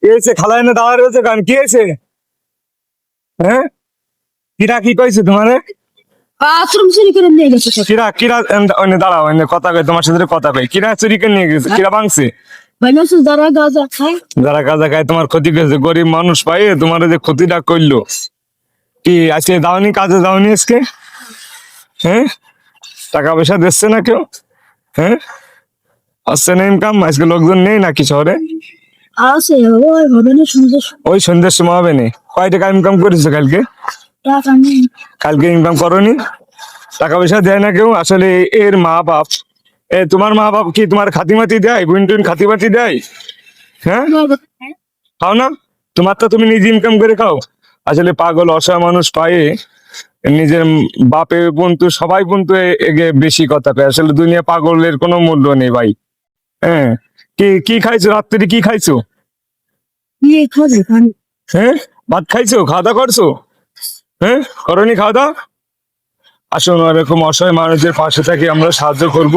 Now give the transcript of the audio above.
এসে খালা এনে দাঁড়া রয়েছে কারণ কি হয়েছে? হ্যাঁ, কিরা কি কইছে তোমারে? বাথরুম চুরি করে নিয়ে গেছে সব। কিরা কিরা এনে দাঁড়াও, এনে কথা কই, তোমার সাথে কথা কই। কিরা চুরি করে নিয়ে গেছে? কিরা ভাঙছে? ভাই মানুষ যারা গাঁজা খায় যারা কাজা খায় তোমার ক্ষতি করেছে, গরিব মানুষ পাইয়ে তোমার যে ক্ষতিটা করলো। কি আজকে দাওনি, কাজে দাওনি আজকে? হ্যাঁ, টাকা পয়সা দিচ্ছে না কেউ? হ্যাঁ, আসছে না ইনকাম? আজকে লোকজন নেই নাকি শহরে? আছে ওই হবে না সুন্দর ওই সন্ধ্যের সময় হবে নি। কয় টাকা ইনকাম করেছো কালকে? টাকা নেই। কালকে ইনকাম করনি, টাকা পয়সা দেয় না কেউ। আসলে এর মা বাপ, তোমার মা বাপ কি তোমার খাতিমাতি দেয়? বোন টুন খাতিমাতি দেয়? হ্যাঁ, খাও না? তোমার তো তুমি নিজে ইনকাম করে খাও। আসলে পাগল অসহায় মানুষ পায়ে নিজের বাপে বন্ধু সবাই বন্ধু এগে বেশি কথা কয়। আসলে দুনিয়া পাগলের কোনো মূল্য নেই ভাই। হ্যাঁ, কি কি খাইছো রাত্রি? কি খাইছো? নিয়ে খোঁজে খান হ্যাঁ, ভাত খাইছো? খাওয়া দাওয়া করছো? হ্যাঁ, করনি খাওয়া দাওয়া? আসুন, এরকম অসহায় মানুষদের পাশে থাকি, আমরা সাহায্য করব।